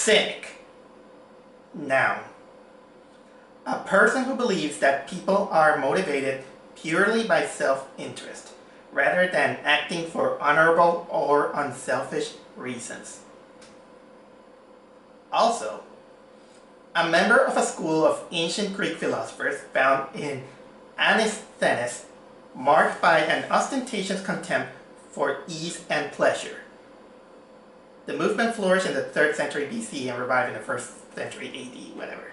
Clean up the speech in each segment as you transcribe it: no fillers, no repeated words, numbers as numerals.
cynic. Noun. A person who believes that people are motivated purely by self-interest, rather than acting for honorable or unselfish reasons. Also, a member of a school of ancient Greek philosophers found in Antisthenes, marked by an ostentatious contempt for ease and pleasure. The movement flourished in the 3rd century BC and revived in the 1st century AD, whatever.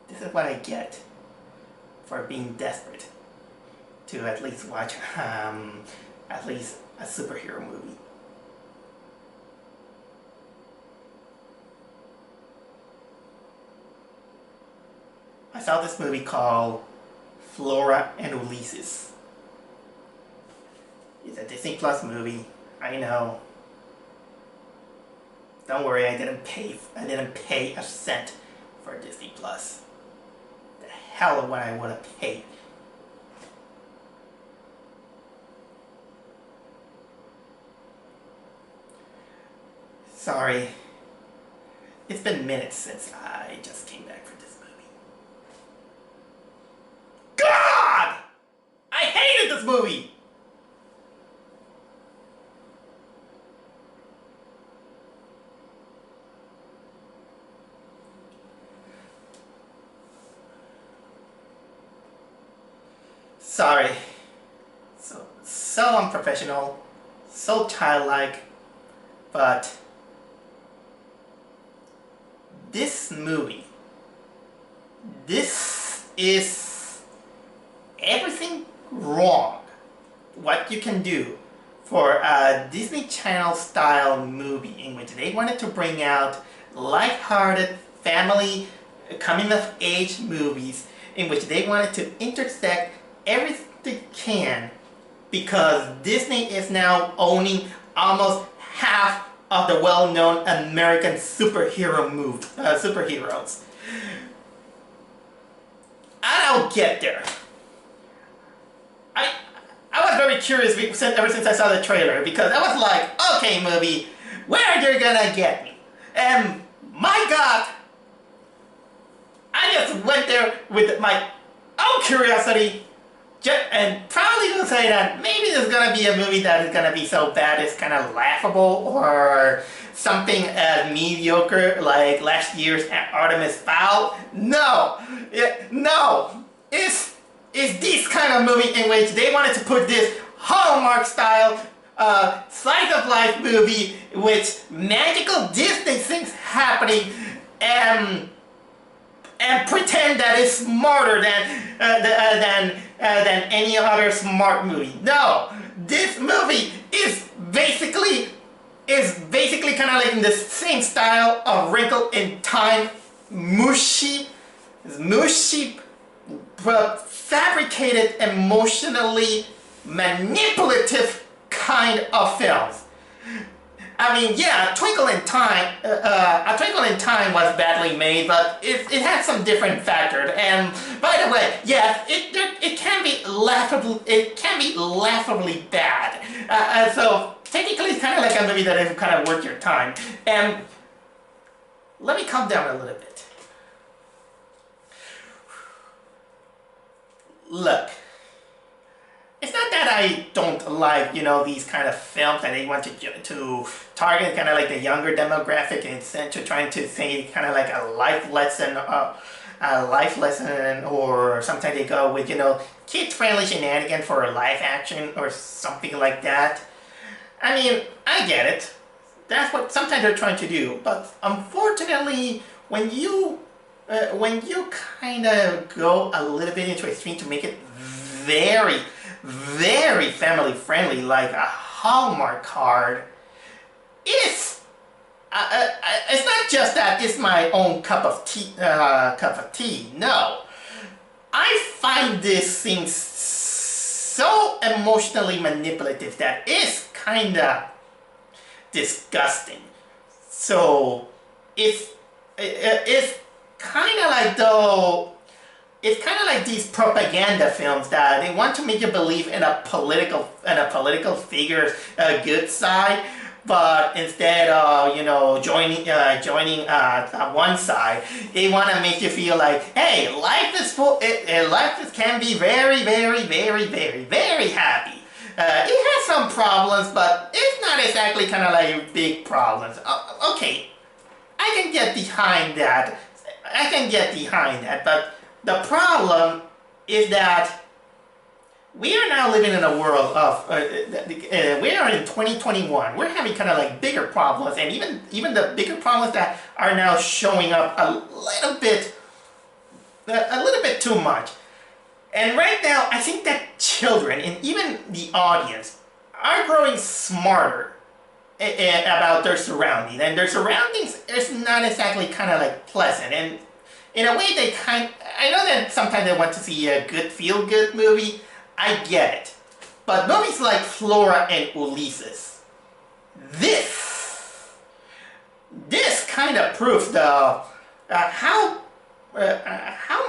This is what I get for being desperate to at least watch at least a superhero movie. I saw this movie called Flora and Ulysses. It's a Disney Plus movie. I know. Don't worry, I didn't pay a cent for Disney Plus. The hell of what I would have paid. Sorry. It's been minutes since I just came back from this movie. God! I hated this movie! Sorry. So unprofessional, so childlike, but this movie, this is everything wrong what you can do for a Disney Channel style movie in which they wanted to bring out lighthearted family coming of age movies in which they wanted to intersect everything they can, because Disney is now owning almost half of the well-known American superheroes. I don't get there. I was very curious ever since I saw the trailer, because I was like, okay movie, where are you gonna get me? And my God, I just went there with my own curiosity, and probably gonna say that maybe there's gonna be a movie that is gonna be so bad it's kind of laughable, or something as mediocre like last year's Artemis Fowl. No, no, it's this kind of movie in which they wanted to put this Hallmark style slice of life movie with magical Disney things happening and pretend that it's smarter than any other smart movie. No, this movie is basically kind of like in the same style of Wrinkle in Time, mushy, fabricated, emotionally manipulative kind of films. I mean, yeah, A Twinkle in Time was badly made, but it had some different factors. And by the way, yes, it can be laughably bad. So technically, it's kind of like a movie that is kind of worth your time. And let me calm down a little bit. Look. It's not that I don't like, these kind of films that they want to target kind of like the younger demographic, and to trying to say kind of like a life lesson, or sometimes they go with, kid-friendly shenanigans for a live action or something like that. I mean, I get it. That's what sometimes they're trying to do, but unfortunately, when you kind of go a little bit into extreme to make it very family friendly, like a Hallmark card, it's not just that it's my own cup of tea. No, I find this thing so emotionally manipulative that it's kind of disgusting. So if it's kind of like though. It's kind of like these propaganda films that they want to make you believe in a political figure's good side, but instead of joining one side, they want to make you feel like, hey, life can be very, very, very, very, very happy. It has some problems, but it's not exactly kind of like big problems. Okay, I can get behind that. But the problem is that we are now living in a world of, we are in 2021. We're having kind of like bigger problems, and even the bigger problems that are now showing up a little bit too much. And right now, I think that children and even the audience are growing smarter about their surroundings, and their surroundings is not exactly kind of like pleasant. And in a way, I know that sometimes they want to see a good feel-good movie. I get it. But movies like Flora and Ulysses, this kind of proves how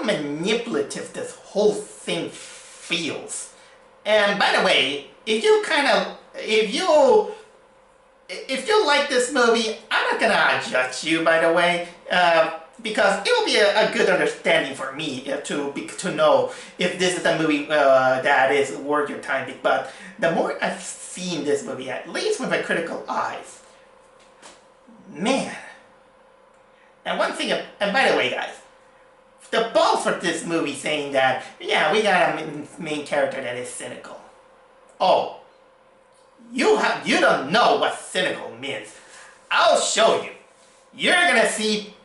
manipulative this whole thing feels. And by the way, if you like this movie, I'm not gonna judge you, by the way. Because it will be a good understanding for me to know if this is a movie that is worth your time. But the more I've seen this movie, at least with my critical eyes, man. And one thing, and by the way, guys, the balls for this movie saying that, yeah, we got a main character that is cynical. Oh, you don't know what cynical means. I'll show you. You're gonna see.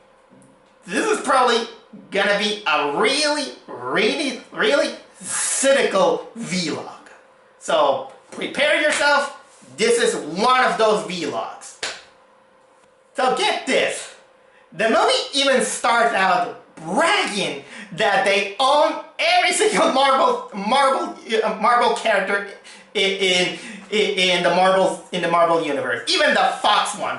This is probably gonna be a really, really, really cynical vlog. So prepare yourself. This is one of those vlogs. So get this. The movie even starts out bragging that they own every single Marvel character in the Marvel universe, even the Fox one.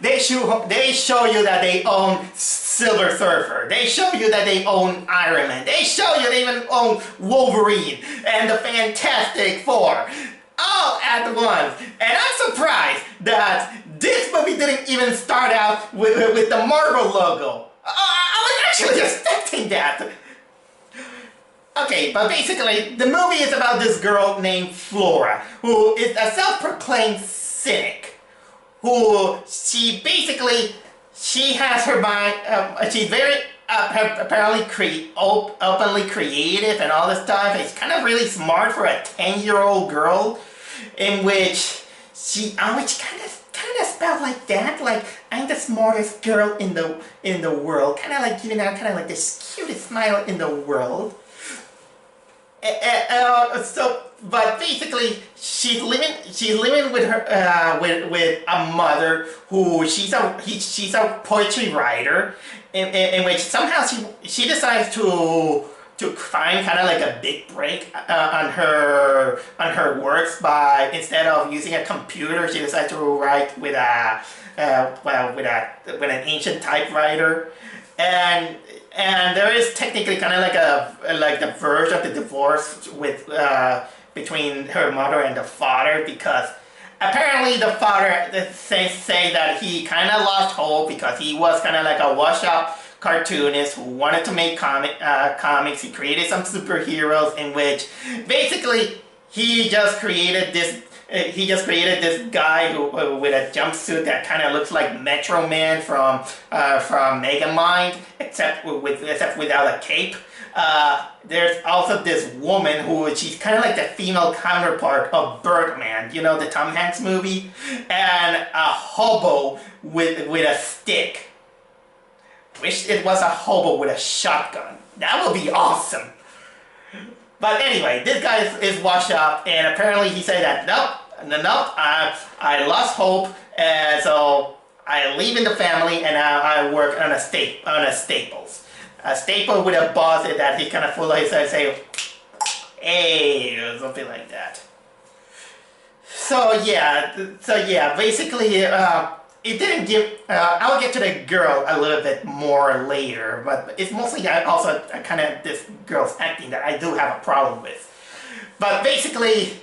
They show you that they own Silver Surfer. They show you that they own Iron Man. They show you they even own Wolverine and the Fantastic Four, all at once. And I'm surprised that this movie didn't even start out with the Marvel logo. I was actually expecting that. Okay, but basically, the movie is about this girl named Flora, who is a self-proclaimed cynic. Who she has her mind, she's very apparently openly creative and all this stuff. It's kind of really smart for a 10-year-old girl, in which kind of spelled like that, like I'm the smartest girl in the world, kind of like giving out kind of like the cutest smile in the world. But basically, she's living with her with a mother who she's a poetry writer, in which somehow she decides to find kind of like a big break on her works by, instead of using a computer, she decides to write with an ancient typewriter. And there is technically kind of like the verge of the divorce between her mother and the father, because apparently the father say that he kind of lost hope because he was kind of like a washed-up cartoonist who wanted to make comics. He created some superheroes in which basically he just created this guy who with a jumpsuit that kind of looks like Metro Man from Megamind, except without a cape. There's also this woman who she's kind of like the female counterpart of Birdman, you know, the Tom Hanks movie, and a hobo with a stick. Wish it was a hobo with a shotgun. That would be awesome. But anyway, this guy is washed up, and apparently he said that nope, I lost hope, and so I leave in the family, and now I work on a Staples. A staple with a boss that he kind of full of his say, hey, or something like that. So yeah, basically, it didn't give, I'll get to the girl a little bit more later, but it's mostly also kind of this girl's acting that I do have a problem with. But basically,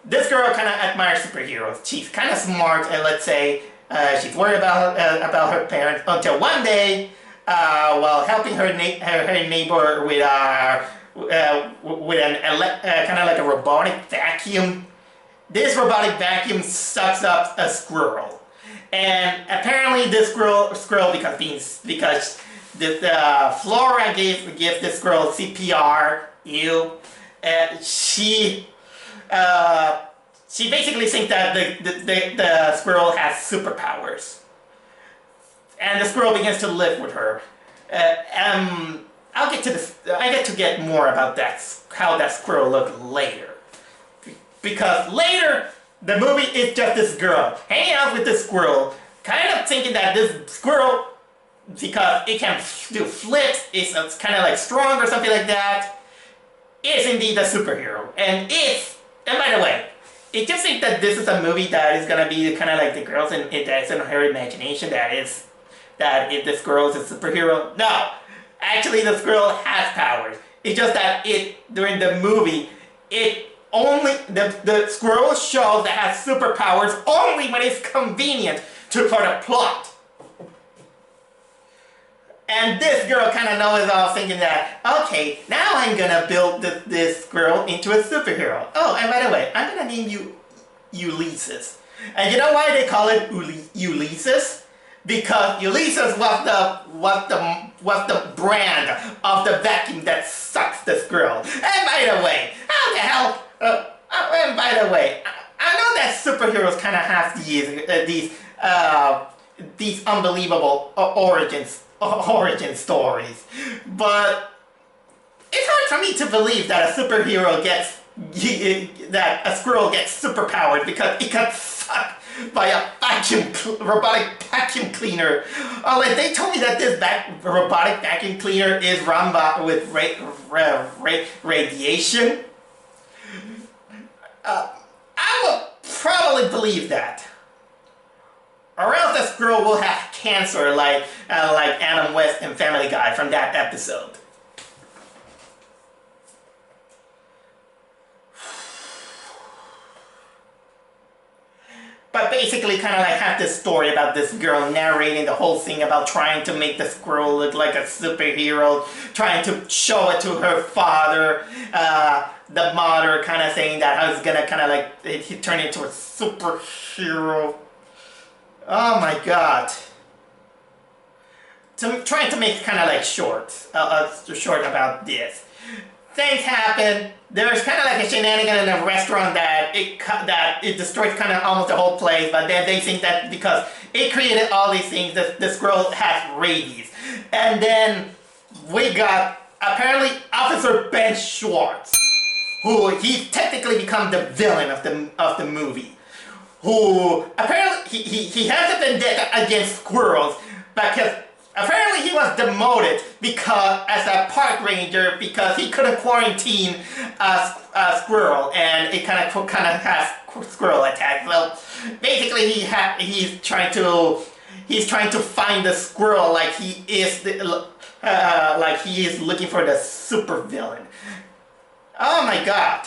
this girl kind of admires superheroes. She's kind of smart, and let's say she's worried about her parents until one day, while helping her neighbor with an kind of like a robotic vacuum. This robotic vacuum sucks up a squirrel, and apparently this squirrel because Flora gave this squirrel CPR. She basically thinks that the squirrel has superpowers, and the squirrel begins to live with her. I'll get to this. I get to get more about how that squirrel looked later. Because later, the movie is just this girl hanging out with this squirrel, kind of thinking that this squirrel, because it can do flips, it's kind of like strong or something like that, is indeed a superhero. And by the way, if you think that this is a movie that is gonna be kind of like the girls that's in her imagination, that if this girl is a superhero, no. Actually, this girl has powers. It's just that during the movie, the squirrel shows that has superpowers only when it's convenient for the plot. And this girl kind of knows all, thinking that, okay, now I'm gonna build this squirrel into a superhero. Oh, and by the way, I'm gonna name you Ulysses. And you know why they call it Ulysses? Because Ulysses was the brand of the vacuum that sucks the squirrel. And by the way, how the hell? And by the way, I know that superheroes kind of have these unbelievable origin stories, but it's hard for me to believe that a squirrel gets superpowered because it got sucked by a robotic vacuum cleaner. Oh, and they told me that this robotic vacuum cleaner is run with radiation. I would probably believe that. Or else the squirrel will have cancer like Adam West and Family Guy from that episode. But basically kind of like have this story about this girl narrating the whole thing about trying to make the squirrel look like a superhero, trying to show it to her father, the mother kind of saying that I was gonna kind of like, he turned into a superhero. Oh my god. Trying to make kind of like short about this. Things happen. There's kind of like a shenanigan in a restaurant that it destroys kind of almost the whole place, but then they think that because it created all these things, the squirrel has rabies. And then we got apparently Officer Ben Schwartz, who he's technically become the villain of the movie. Who apparently he has a vendetta against squirrels because apparently he was demoted as a park ranger because he couldn't quarantine a squirrel, and it kind of has squirrel attacks. So basically he's trying to find the squirrel like he is looking for the super villain. Oh my god.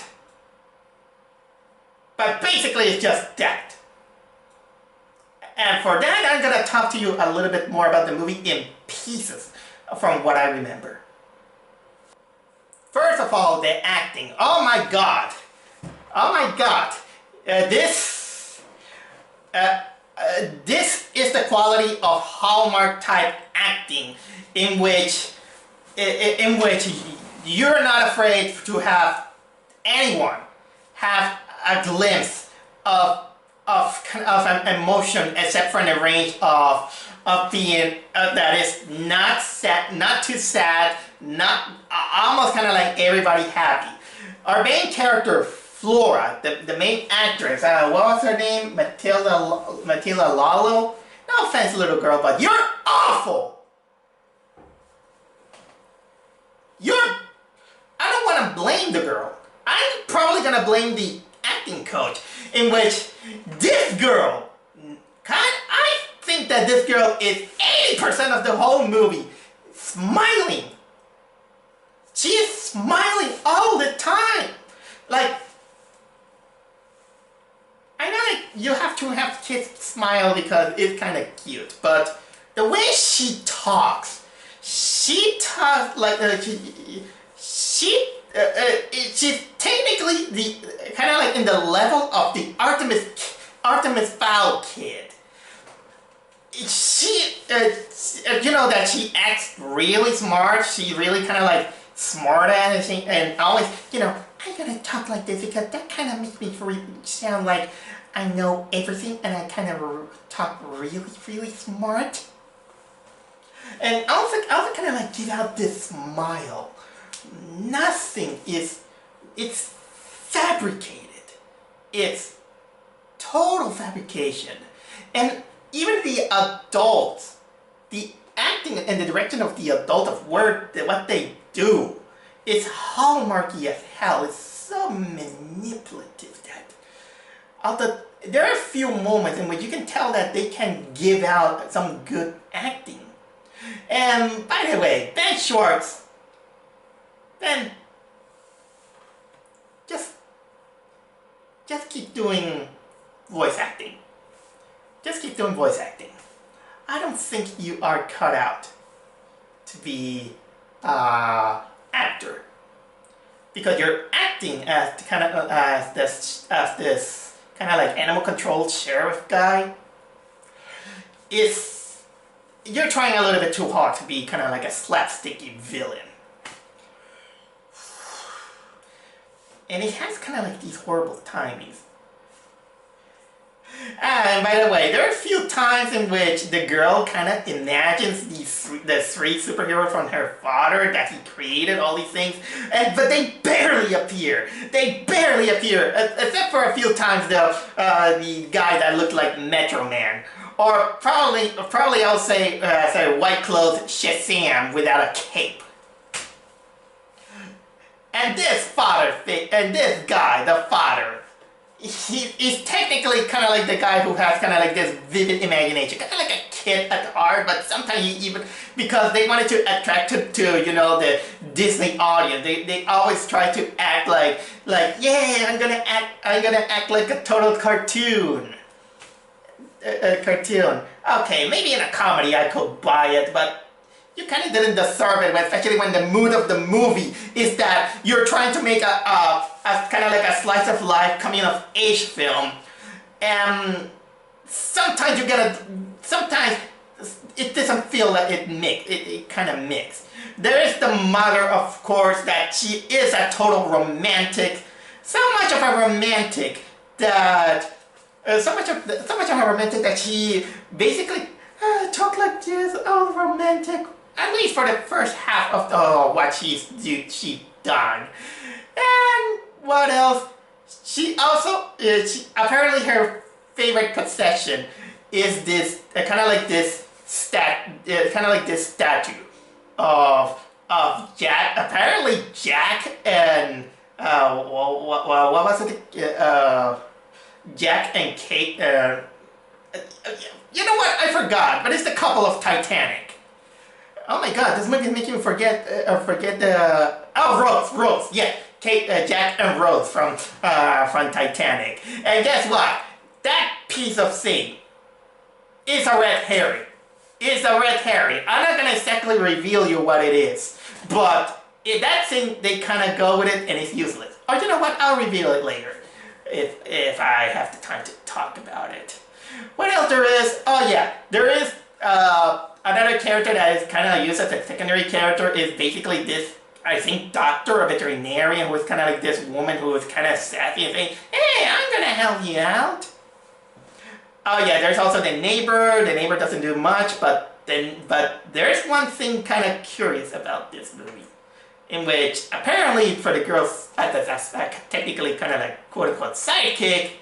But basically it's just that. And for that, I'm going to talk to you a little bit more about the movie in pieces from what I remember. First of all, the acting. Oh my god. Oh my god. This is the quality of Hallmark type acting in which you're not afraid to have anyone have a glimpse of an emotion, except for in the range of being that is not sad, not too sad, not almost kind of like everybody happy. Our main character Flora, the main actress, what was her name? Matilda Lalo. No offense, little girl, but you're awful. I don't want to blame the girl. I'm probably gonna blame the acting coach, in which this girl, I think think that this girl is 80% of the whole movie smiling. She is smiling all the time. Like, I know that you have to have kids smile because it's kind of cute, but the way she talks like she's technically the kind of like in the level of the Artemis Fowl kid. She, you know that she acts really smart. She really kind of like smart ass and always, you know, I'm gonna talk like this because that kind of makes me sound like I know everything and I kind of talk really smart. And also kind of like give out this smile. Nothing is, it's fabricated. It's total fabrication. And even the adults, the acting and the direction of the adult of what they do is hallmarky as hell. It's so manipulative that there are a few moments in which you can tell that they can give out some good acting. And by the way, Ben Schwartz, Ben, just keep doing voice acting. Just keep doing voice acting. I don't think you are cut out to be actor, because you're acting as kind of as this kind of like animal control sheriff guy. You're trying a little bit too hard to be kind of like a slapsticky villain. And it has kind of like these horrible timings. And by the way, there are a few times in which the girl kind of imagines the three superheroes from her father that he created, all these things, but they barely appear. They barely appear, except for a few times the guy that looked like Metro Man. Or probably I'll say white clothes Shazam without a cape. And this guy, the father, he's technically kind of like the guy who has kind of like this vivid imagination, kind of like a kid at heart, but sometimes he even, because they wanted to attract to you know, the Disney audience, they always try to act like yeah, I'm gonna act like a total cartoon. A cartoon. Okay, maybe in a comedy I could buy it, but you kind of didn't deserve it, especially when the mood of the movie is that you're trying to make a kind of like a slice of life coming of age film, and sometimes it doesn't feel like it kind of mixed. There is the mother, of course, that she is a total romantic, so much of a romantic that she basically talk like this, oh, romantic. At least for the first half of what she's done. And what else? She also, apparently her favorite possession is this kind of like this statue of Jack. Apparently Jack and what was it? Jack and Kate. You know what? I forgot. But it's the couple of Titanic. Oh my God! This movie is making me forget Rose. Yeah, Kate, Jack, and Rose from Titanic. And guess what? That piece of scene is a red herring. It's a red herring. I'm not gonna exactly reveal you what it is, but in that scene they kind of go with it, and it's useless. Or you know what? I'll reveal it later if I have the time to talk about it. What else there is? Oh yeah, there is another character that is kind of used as a secondary character is basically this, I think, doctor or veterinarian who is kind of like this woman who is kind of sassy and saying, hey, I'm gonna help you out. Oh yeah, there's also the neighbor. The neighbor doesn't do much, but there's one thing kind of curious about this movie, in which apparently for the girls as technically kind of like quote unquote sidekick,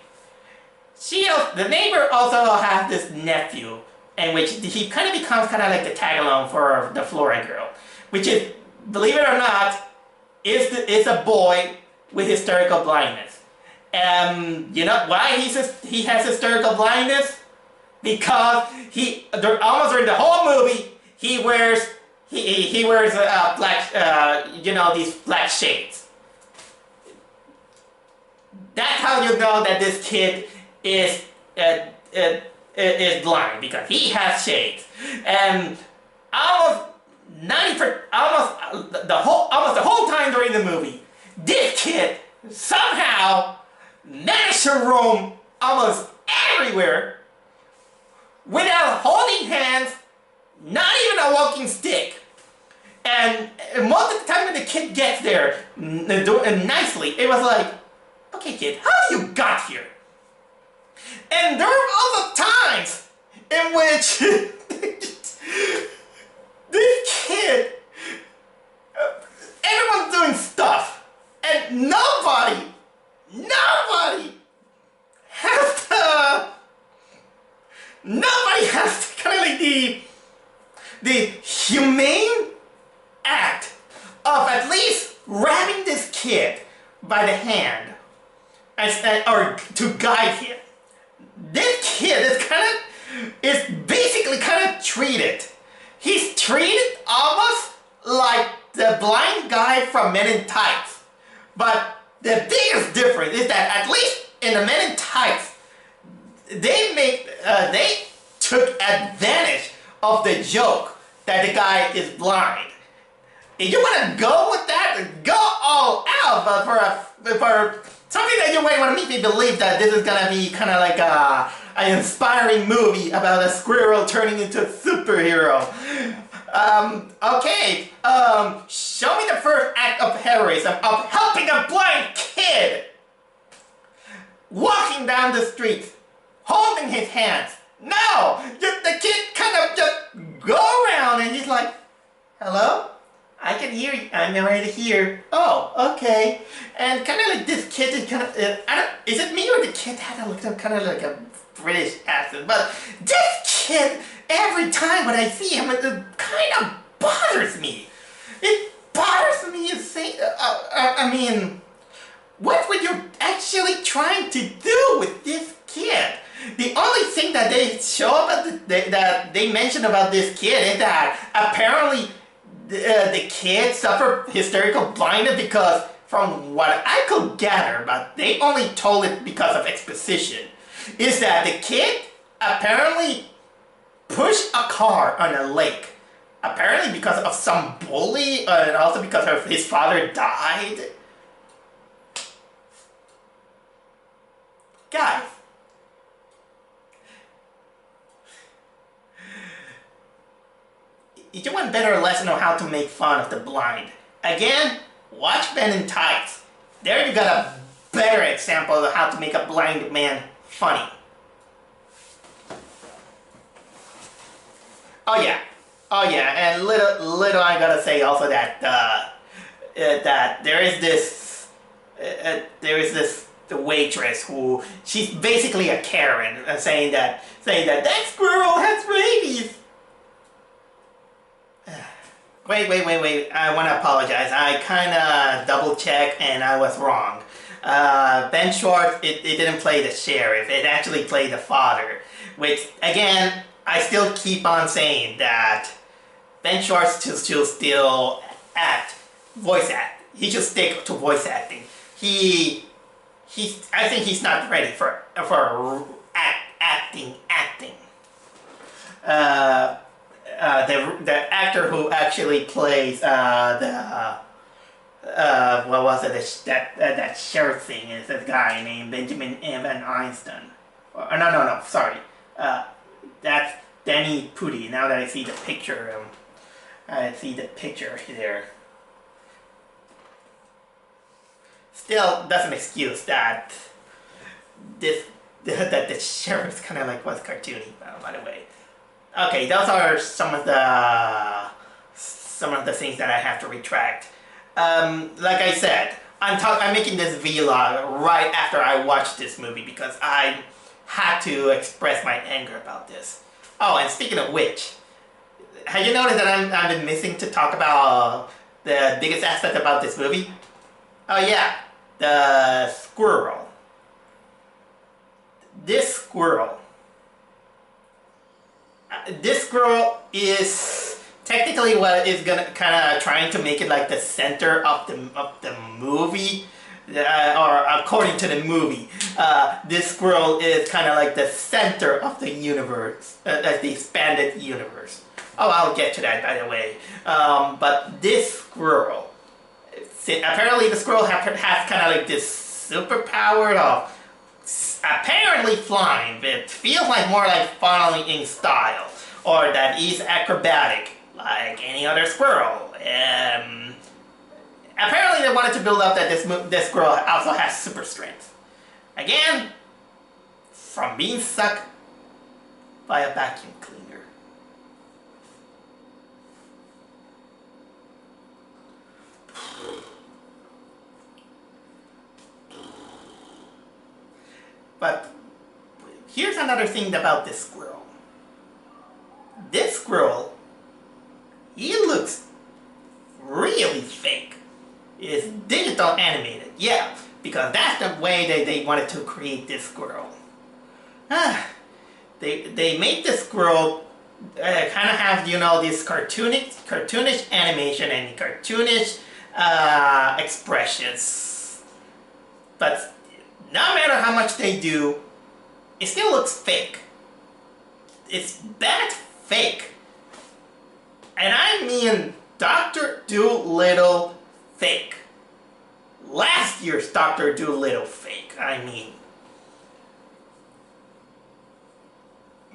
the neighbor also has this nephew, in which he kind of becomes kind of like the tag-along for the Flora girl, which is, believe it or not, is a boy with hysterical blindness. You know why he has hysterical blindness? because almost during the whole movie he wears black these black shades. That's how you know that this kid is blind, because he has shades. And almost the whole time during the movie, this kid somehow managed to roam almost everywhere without holding hands, not even a walking stick. And most of the time when the kid gets there nicely, it was like, okay kid, how you got here? And there were also times in which this kid, everyone's doing stuff, and nobody has kind of like the humane act of at least grabbing this kid by the hand or to guide him. This kid is basically kind of treated. He's treated almost like the blind guy from Men in Tights. But the biggest difference is that at least in the Men in Tights, they took advantage of the joke that the guy is blind. If you want to go with that, go all out. But for something that you might want to make me believe that this is gonna be kind of like an inspiring movie about a squirrel turning into a superhero. Okay, show me the first act of heroism of helping a blind kid walking down the street, holding his hands. No, the kid kind of just go around and he's like, hello? I can hear you. I'm right here. Oh, okay. And kind of like this kid is kind of, is it me or the kid had kind of like a British accent? But this kid, every time when I see him, it kind of bothers me. It bothers me to say, I mean, what were you actually trying to do with this kid? The only thing that they show about that they mention about this kid is that apparently the kid suffered hysterical blindness because, from what I could gather, but they only told it because of exposition, is that the kid apparently pushed a car on a lake. Apparently because of some bully, and also because his father died. Guys, if you want better lesson on how to make fun of the blind, again, watch Men in Tights. There you got a better example of how to make a blind man funny. Oh yeah, and little I gotta say also that that there is this waitress who, she's basically a Karen, saying that that squirrel has rabies. Wait, I want to apologize. I kind of double-checked and I was wrong. Ben Schwartz, it didn't play the sheriff. It actually played the father. Which, again, I still keep on saying that Ben Schwartz should still voice act. He should stick to voice acting. I think he's not ready for acting. The actor who actually plays what was it, that sheriff thing, is this guy named Benjamin Evan Einstein. No, sorry. That's Danny Pudi. Now that I see the picture, there. Still doesn't excuse that that the sheriff's kind of like was cartoony, by the way. Okay, those are some of the things that I have to retract. Like I said, I'm making this vlog right after I watched this movie because I had to express my anger about this. Oh, and speaking of which, have you noticed that I've been missing to talk about the biggest aspect about this movie? Oh yeah, the squirrel. This squirrel this squirrel is technically what is gonna kind of trying to make it like the center of the movie, or according to the movie, this squirrel is kind of like the center of the universe, the expanded universe. Oh, I'll get to that, by the way. But this squirrel, apparently the squirrel has kind of like this superpower of apparently flying. It feels like more like following in style, or that he's acrobatic like any other squirrel. Apparently they wanted to build up that this squirrel also has super strength. Again, from being sucked by a vacuum cleaner. But here's another thing about this squirrel. This squirrel, he looks really fake. It's digital animated, yeah, because that's the way they wanted to create this squirrel. They made this squirrel kind of have, you know, this cartoonish animation and cartoonish expressions. But no matter how much they do, it still looks fake. It's that fake. And I mean Dr. Dolittle fake. Last year's Dr. Dolittle fake, I mean.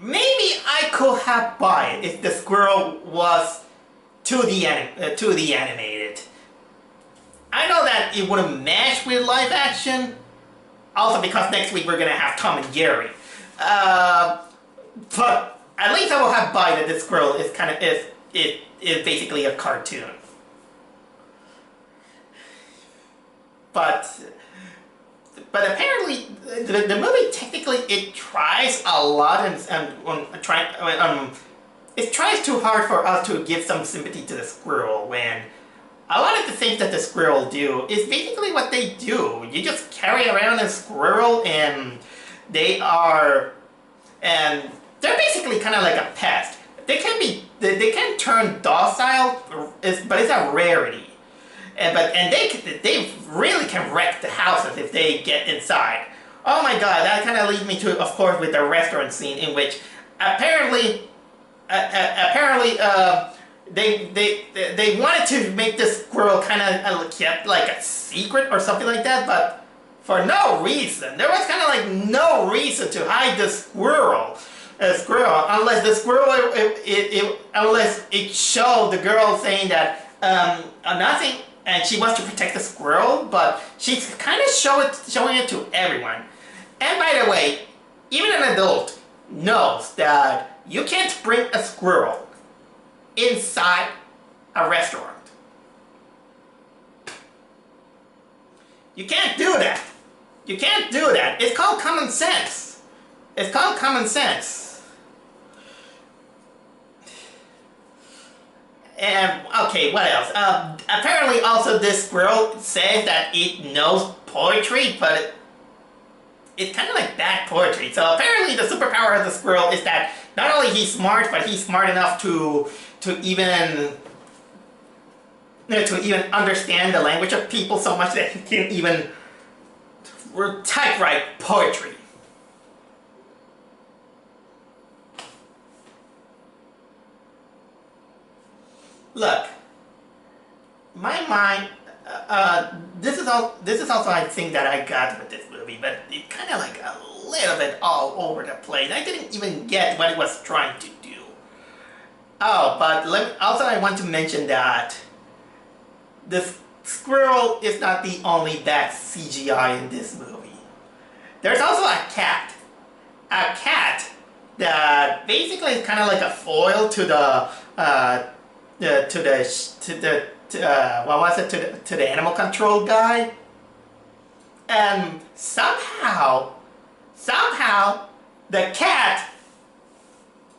Maybe I could have bought it if the squirrel was 2D animated. I know that it wouldn't match with live action. Also because next week we're gonna have Tom and Jerry. But at least I will have bought that this squirrel is kind of is basically a cartoon. But apparently the movie technically it tries a lot it tries too hard for us to give some sympathy to the squirrel when a lot of the things that the squirrel do is basically what they do. You just carry around a squirrel and they're basically kind of like a pest. They can turn docile, but it's a rarity. And they really can wreck the houses if they get inside. Oh my god, that kind of leads me to, of course, with the restaurant scene in which apparently they wanted to make this squirrel kind of kept like a secret or something like that, but for no reason. There was kind of like no reason to hide the squirrel. Unless the squirrel, unless it showed the girl saying that nothing, and she wants to protect the squirrel, but she's kind of showing it to everyone. And by the way, even an adult knows that you can't bring a squirrel inside a restaurant. You can't do that. You can't do that. It's called common sense. It's called common sense. And, okay, what else? Apparently also this squirrel says that it knows poetry, but it's kind of like bad poetry. So apparently the superpower of the squirrel is that not only he's smart, but he's smart enough to even understand the language of people so much that he can even typewrite poetry. Look, my mind. This is also I think that I got with this movie, but it kind of like a little bit all over the place. I didn't even get what it was trying to do. Oh, but also I want to mention that the squirrel is not the only bad CGI in this movie. There's also a cat. A cat that basically is kind of like a foil to the animal control guy. And somehow the cat,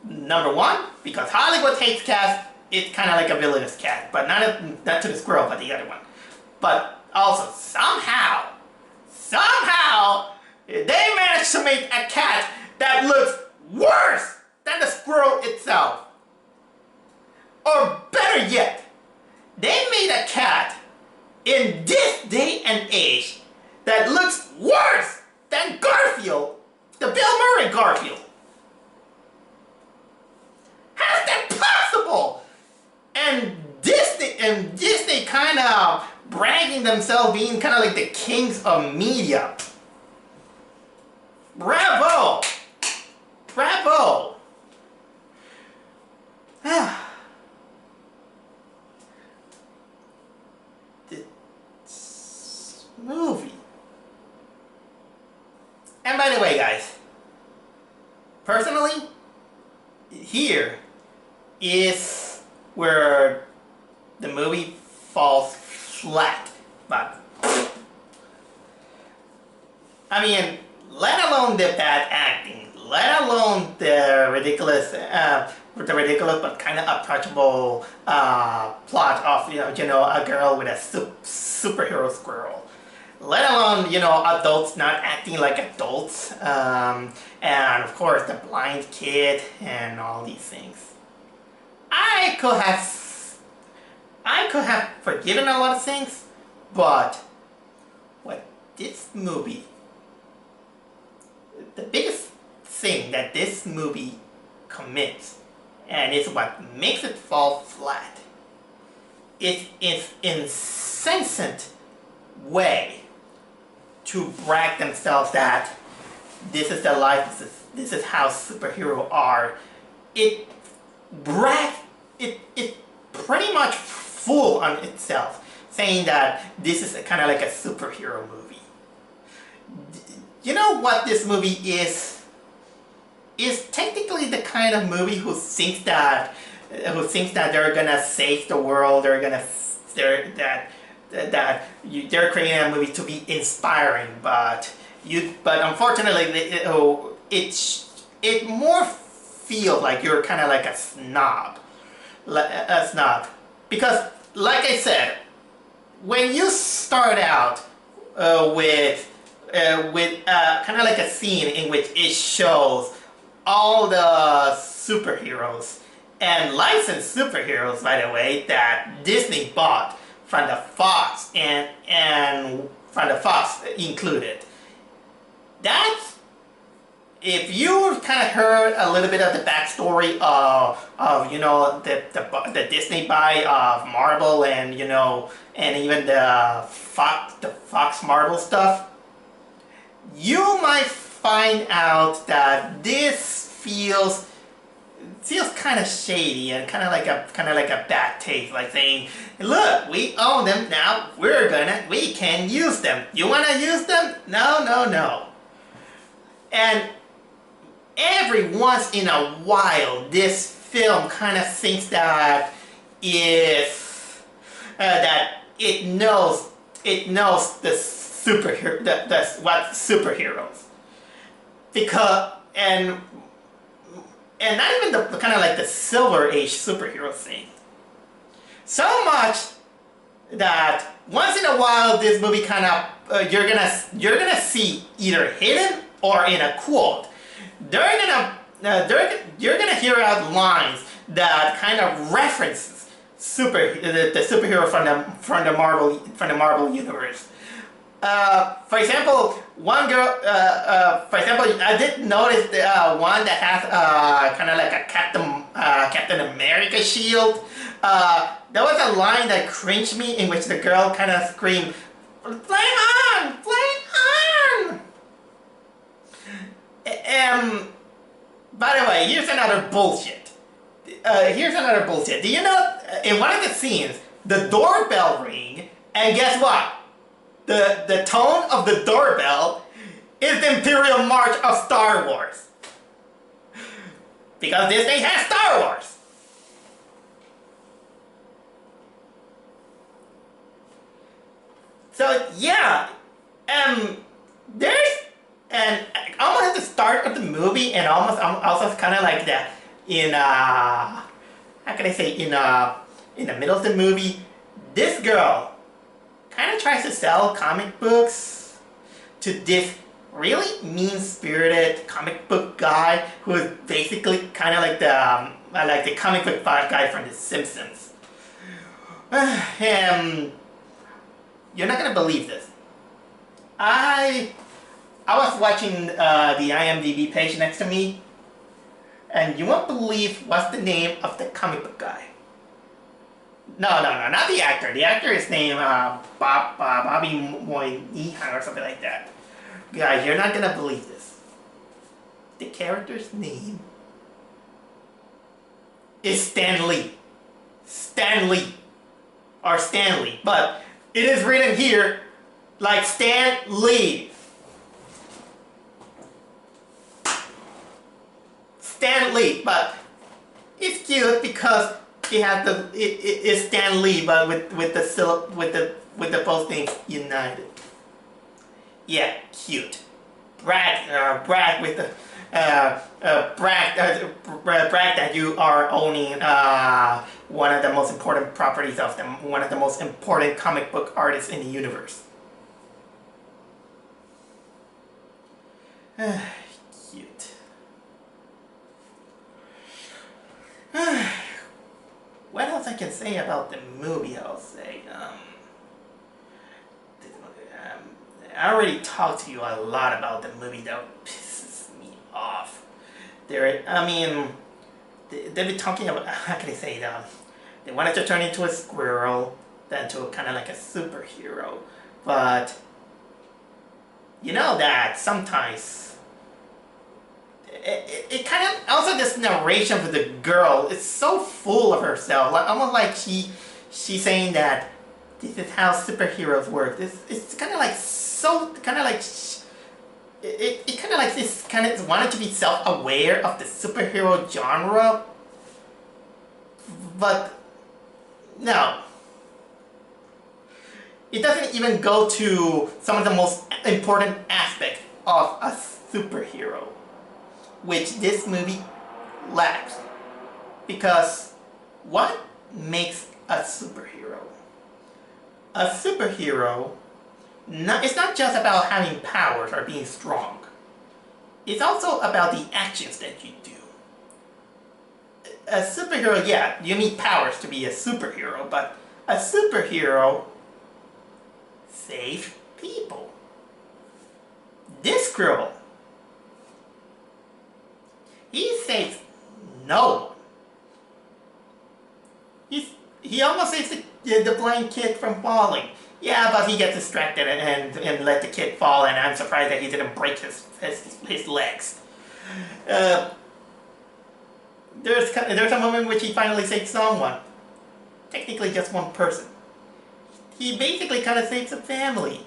number one, because Hollywood hates cats, it's kind of like a villainous cat, but not to the squirrel, but the other one. But also somehow they managed to make a cat that looks worse than the squirrel itself. Or better yet, they made a cat in this day and age that looks worse than Garfield, the Bill Murray Garfield. How is that possible? And Disney kind of bragging themselves being kind of like the kings of media. Bravo! Bravo! This movie. And by the way, guys, personally, here is where the movie falls flat. But I mean, let alone the bad acting, let alone the ridiculous but kind of approachable plot of you know a girl with a superhero squirrel. Let alone adults not acting like adults, and of course the blind kid and all these things. I could have forgiven a lot of things, but what this movie, the biggest thing that this movie commits, and it's what makes it fall flat, it's its insensate way to brag themselves that this is their life, this is how superheroes are. It pretty much fool on itself, saying that this is kind of like a superhero movie. You know what this movie is? Is technically the kind of movie who thinks that they're gonna save the world, they're creating a movie to be inspiring, but unfortunately it more feels like you're kind of like a snob. Because like I said, when you start out with kind of like a scene in which it shows all the superheroes and licensed superheroes, by the way, that Disney bought from the Fox and from the Fox included. That's, if you kind of heard a little bit of the backstory of the Disney buy of Marvel and and even the Fox Marvel stuff, you might find out that this feels kind of shady and kind of like a bad taste, like saying, look, we own them now, we can use them. You want to use them? No. And every once in a while, this film kind of thinks that it knows the superhero, what superheroes, because and not even the kind of like the Silver Age superhero thing. So much that once in a while, this movie kind of you're gonna see either hidden or in a quote. You're gonna hear out lines that kind of references the superhero from the Marvel universe. For example, one girl. For example, I did notice the one that has kind of like a Captain America shield. There was a line that cringed me in which the girl kind of screamed, "Flame on! Flame on!" By the way, here's another bullshit. Do you know, in one of the scenes, the doorbell ring, and guess what? The tone of the doorbell is the Imperial March of Star Wars. Because Disney has Star Wars. So yeah, and almost at the start of the movie, and almost also kind of like that in how can I say, in the middle of the movie, this girl kind of tries to sell comic books to this really mean-spirited comic book guy who is basically kind of like the comic book guy from The Simpsons. You're not gonna believe this. I was watching the IMDb page next to me, and you won't believe what's the name of the comic book guy. No, not the actor. The actor is named Bobby Moynihan or something like that. Guys, you're not gonna believe this. The character's name is Stan Lee. Stan Lee. Or Stanley. But it is written here like Stan Lee. Stan Lee. But it's cute because it has it's Stan Lee, but with the both names united. Yeah, cute. Brag with the brag that you are owning one of the most important properties of them, one of the most important comic book artists in the universe. Cute. What else I can say about the movie? I'll say. I already talked to you a lot about the movie that pisses me off. They've been talking about, how can I say that? They wanted to turn into a squirrel, then to kind of like a superhero. But, you know that sometimes, it kind of, also this narration for the girl is so full of herself. Like, almost like she's saying that this is how superheroes work. It's kind of like it kind of like this kind of wanted to be self-aware of the superhero genre, but no, it doesn't even go to some of the most important aspects of a superhero, which this movie lacks. Because what makes a superhero? A superhero, it's not just about having powers or being strong. It's also about the actions that you do. A superhero, yeah, you need powers to be a superhero, but a superhero saves people. This Squirrel, he saves no one. He almost saves the blind kid from falling. Yeah, but he gets distracted and let the kid fall, and I'm surprised that he didn't break his legs. There's a moment in which he finally saves someone. Technically just one person. He basically kind of saves a family.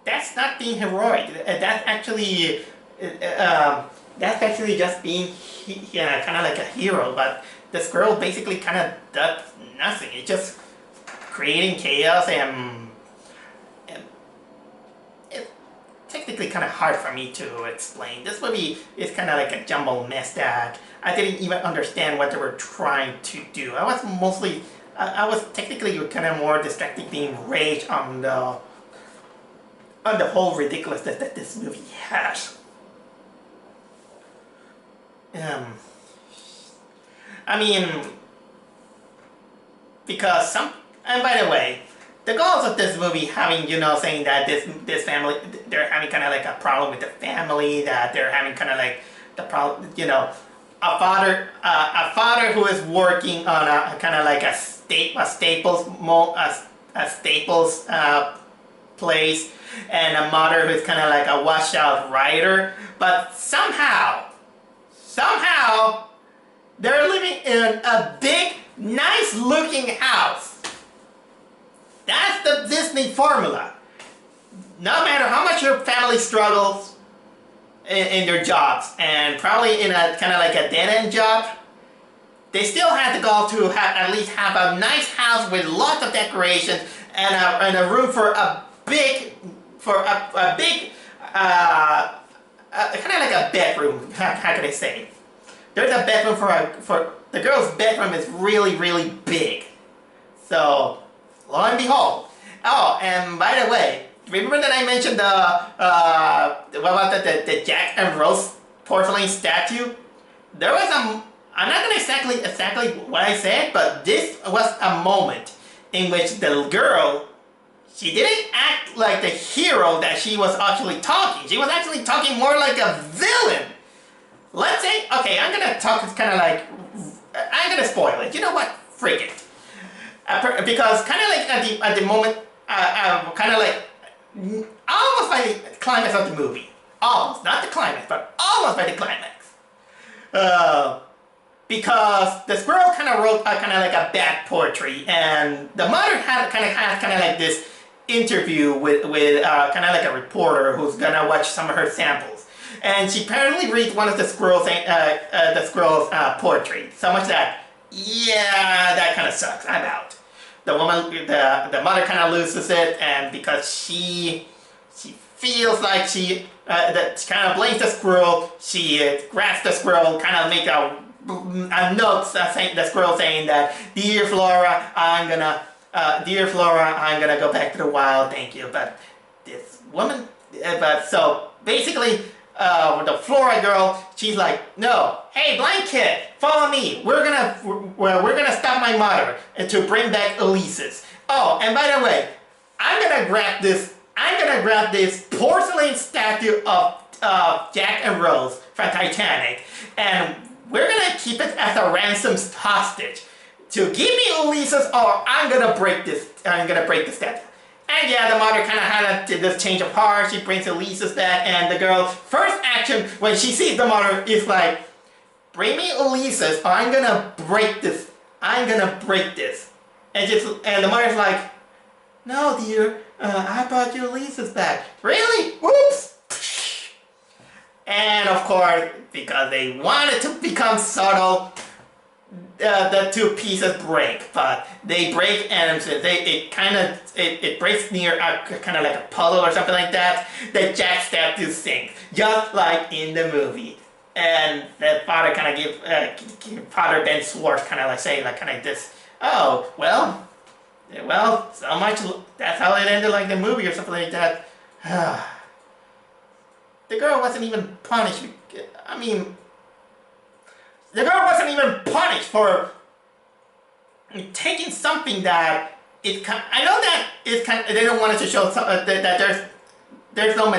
That's not being heroic. That's actually just being kind of like a hero, but the Squirrel basically kind of does nothing. It's just creating chaos, and it's technically kind of hard for me to explain. This movie is kind of like a jumbled mess that I didn't even understand what they were trying to do. I was technically kind of more distracted, being rage on the whole ridiculousness that this movie has. Because and by the way, the goals of this movie having, saying that this family, they're having kind of like a problem with the family, that they're having kind of like the problem, a father who is working on a kind of like a Staples place, and a mother who's kind of like a washed-out writer, but somehow, they're living in a big, nice-looking house. That's the Disney formula. No matter how much your family struggles in their jobs, and probably in a kind of like a dead-end job, they still have the goal to at least have a nice house with lots of decorations and a room for a big, kind of like a bedroom. How can I say? There's a bedroom for the girl's bedroom is really, really big. So, lo and behold. Oh, and by the way, remember that I mentioned what was the Jack and Rose porcelain statue? There was I'm not gonna exactly what I said, but this was a moment in which the girl, she didn't act like the hero that she was actually talking. She was actually talking more like a villain. Let's say, okay, I'm gonna talk kind of like, I'm gonna spoil it. You know what? Freak it. Because kind of like at the moment, kind of like almost by the climax of the movie. Almost, not the climax, but almost by the climax. Because the squirrel kind of wrote kind of like a bad poetry, and the mother had kind of like this interview with kind of like a reporter who's gonna watch some of her samples, and she apparently reads one of the squirrel's poetry. So much that, yeah, that kind of sucks. I'm out. The the mother kind of loses it, and because she feels like she kind of blames the squirrel, she grabs the squirrel, kind of make a note saying the squirrel saying that, dear Flora, I'm gonna go back to the wild, thank you. But this woman, but so basically, the Flora girl, she's like, no, hey, blind kid, follow me. We're gonna stop my mother and to bring back Ulysses. Oh, and by the way, I'm gonna grab this porcelain statue of Jack and Rose from Titanic, and we're gonna keep it as a ransom hostage to give me Ulysses, or I'm gonna break the statue. And yeah, the mother kind of had this change of heart. She brings Ulysses back, and the girl's first action when she sees the mother is like, bring me Ulysses, or I'm gonna break this. I'm gonna break this. And the mother's like, no, dear, I brought you Ulysses back. Really? Whoops! And of course, because they wanted to become subtle, the two pieces break. But they break, and it breaks near kind of like a puddle or something like that. The Jack statue sinks, just like in the movie. And the father kind of Father Ben Schwartz kind of like say like kind of this. Oh well, so much. That's how it ended, like the movie or something like that. The girl wasn't even punished. I mean, the girl wasn't even punished for taking something that I know that they don't want us to show that there's no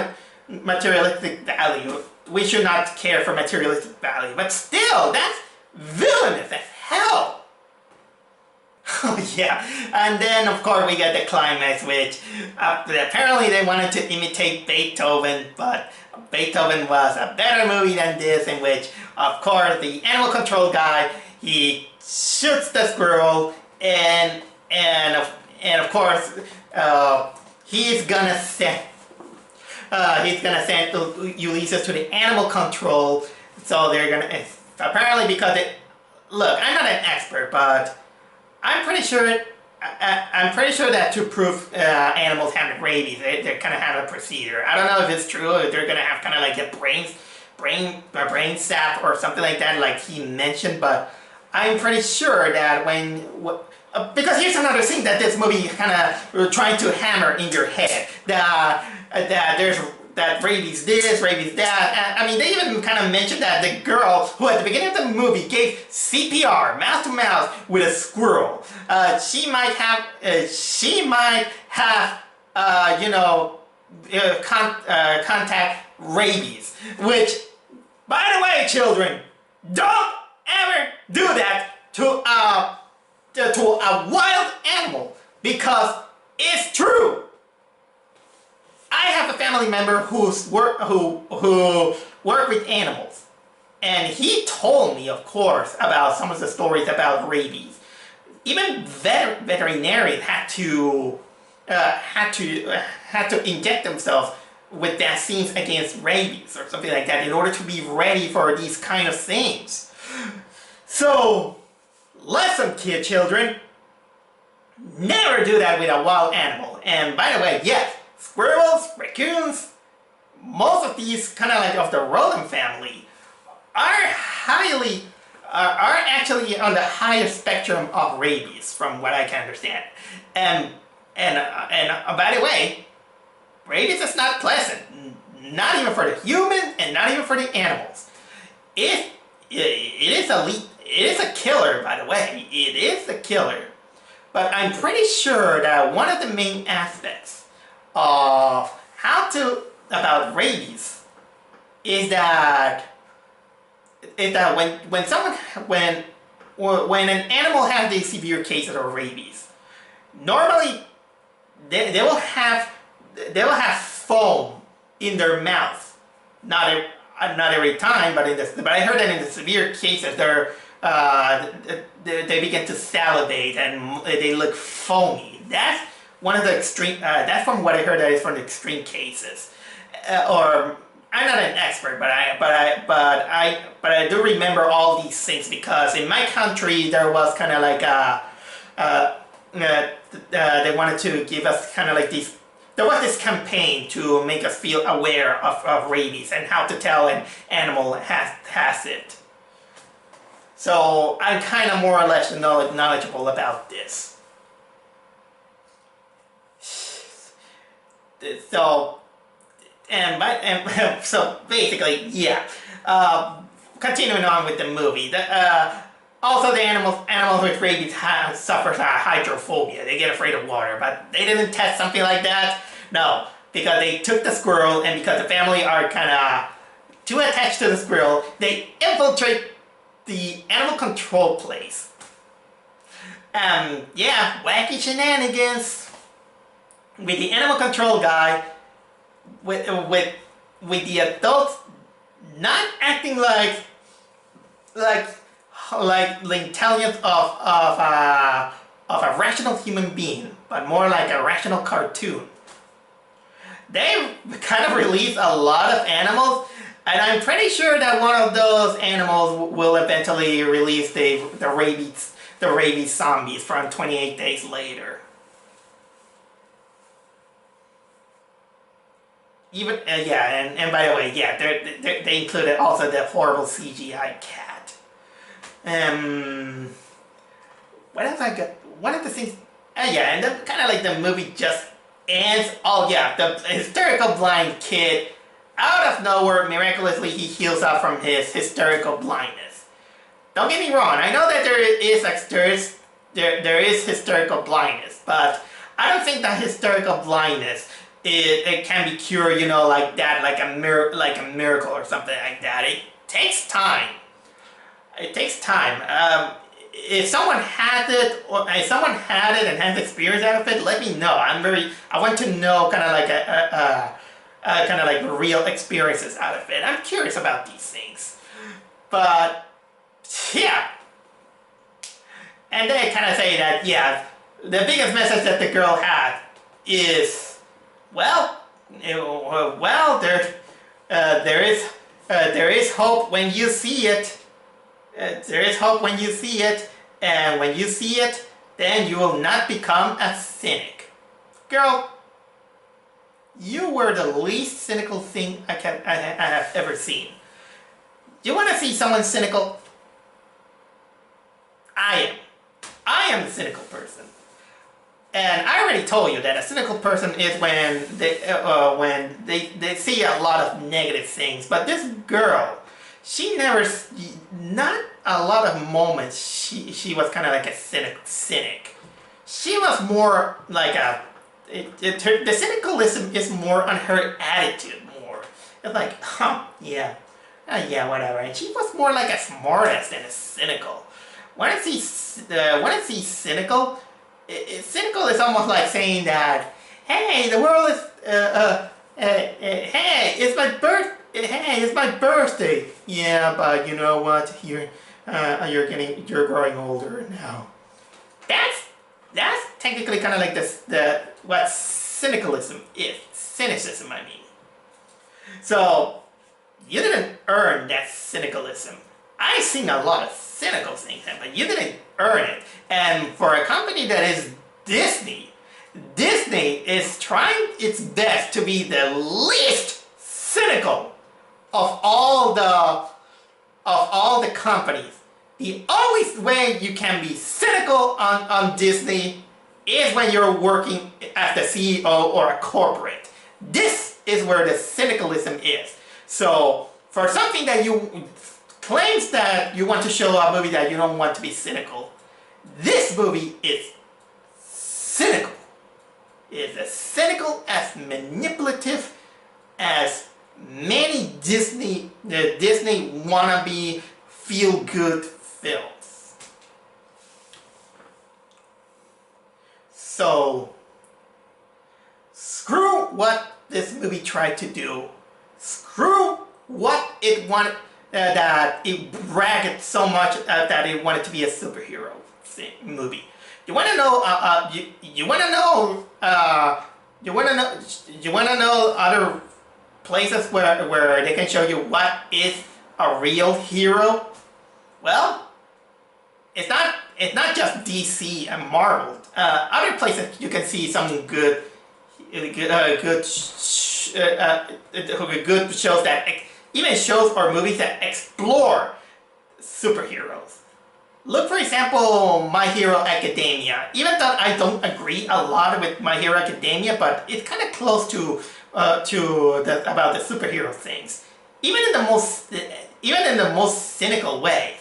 materialistic value. We should not care for materialistic value, but still, that's villainous as hell. Oh yeah, and then of course we get the climax, which apparently they wanted to imitate Beethoven, but Beethoven was a better movie than this, in which, of course, the animal control guy, he shoots the squirrel, and of course, he's gonna send Ulysses to the animal control. So they're gonna apparently, because look, I'm not an expert, but I'm pretty sure that to prove animals have rabies, they kind of have a procedure. I don't know if it's true, if they're gonna have kind of like a brain sap or something like that, like he mentioned. But I'm pretty sure that because here's another thing that this movie kind of trying to hammer in your head, that there's that rabies this, rabies that. I mean, they even kind of mentioned that the girl who at the beginning of the movie gave CPR, mouth to mouth, with a squirrel, she might have contact rabies. Which, by the way, children, don't ever do that to a wild animal, because it's true. I have a family member who worked with animals, and he told me, of course, about some of the stories about rabies. Even veterinarians had to inject themselves with vaccines against rabies or something like that in order to be ready for these kind of things. So, lesson, children, never do that with a wild animal. And by the way, yes, squirrels, raccoons, most of these kind of like of the rodent family are actually on the higher spectrum of rabies, from what I can understand. And by the way, rabies is not pleasant. Not even for the humans and not even for the animals. It is a killer, by the way. It is a killer. But I'm pretty sure that one of the main aspects of about rabies is that when an animal has these severe cases of rabies, normally they will have foam in their mouth. Not every time, but I heard that in the severe cases, they begin to salivate and they look foamy. That's one of the extreme. That's from what I heard. That is from the extreme cases. Or I'm not an expert, but I do remember all these things because in my country there was kind of like they wanted to give us kind of like these. There was this campaign to make us feel aware of rabies and how to tell an animal has it. So I'm kind of more or less knowledgeable about this. So so basically, yeah. Continuing on with the movie, also the animals with rabies suffer hydrophobia. They get afraid of water, but they didn't test something like that. No, because they took the squirrel, and because the family are kind of too attached to the squirrel, they infiltrate the animal control place. Yeah, wacky shenanigans with the animal control guy, with the adults not acting like the intelligence of a rational human being, but more like a rational cartoon. They kind of release a lot of animals, and I'm pretty sure that one of those animals will eventually release the rabies zombies from 28 Days Later. Even yeah, and by the way, yeah, they included also the horrible CGI cat. What else I got? One of the things, yeah, and then kind of like the movie just ends. Oh yeah, the hysterical blind kid, out of nowhere, miraculously he heals up from his hysterical blindness. Don't get me wrong, I know that there is hysterical blindness, but I don't think that hysterical blindness it can be cured, you know, like that, like a miracle or something like that. It takes time. It takes time. If someone has it, or if someone had it and has experience out of it, let me know. I want to know kind of like real experiences out of it. I'm curious about these things. But yeah. And they kind of say that, yeah, the biggest message that the girl had is, there is hope when you see it. There is hope when you see it, and when you see it, then you will not become a cynic. Girl, you were the least cynical thing I have ever seen. You want to see someone cynical? I am the cynical person. And I already told you that a cynical person is when they see a lot of negative things. But this girl, she never, not a lot of moments she was kind of like a cynic. She was more like the cynicalism is more on her attitude more. It's like, yeah, yeah, whatever. And she was more like a smartass than a cynical. When I see cynical, cynical is almost like saying that, hey, the world is, hey, it's my birthday. Yeah, but you know what? You're growing older now. That's technically kind of like what cynicism is. Cynicism, I mean. So you didn't earn that cynicalism. I've seen a lot of cynical things, but you didn't earn it. And for a company that is Disney is trying its best to be the least cynical of all the companies. The only way you can be cynical on Disney is when you're working as the CEO or a corporate. This is where the cynicalism is. So for something that you claims that you want to show a movie that you don't want to be cynical, this movie is cynical. It is as cynical, as manipulative as many Disney wannabe feel-good films. So screw what this movie tried to do. Screw what it wanted, that it bragged so much that it wanted to be a superhero movie. You want to know? You want to know? You want to know? You want to know other places where they can show you what is a real hero? Well, it's not just DC and Marvel. Other places you can see some good shows that even shows or movies that explore superheroes. Look, for example, My Hero Academia. Even though I don't agree a lot with My Hero Academia, but it's kind of close to about the superhero things. Even in the most cynical way.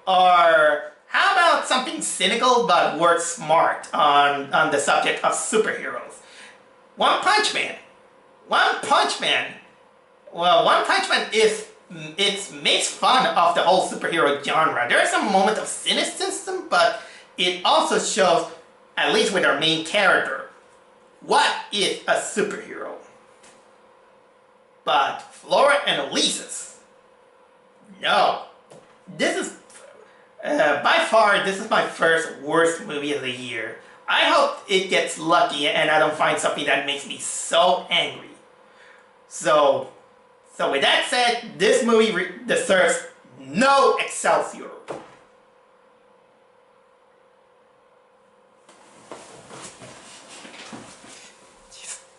Or how about something cynical but word smart on the subject of superheroes? One Punch Man. One Punch Man. Well, One Punch Man makes fun of the whole superhero genre. There is some moment of cynicism, but it also shows, at least with our main character, what is a superhero. But Flora and Ulysses, no. This is, by far, this is my first worst movie of the year. I hope it gets lucky and I don't find something that makes me so angry. So with that said, this movie deserves no Excelsior.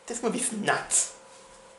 This movie's nuts.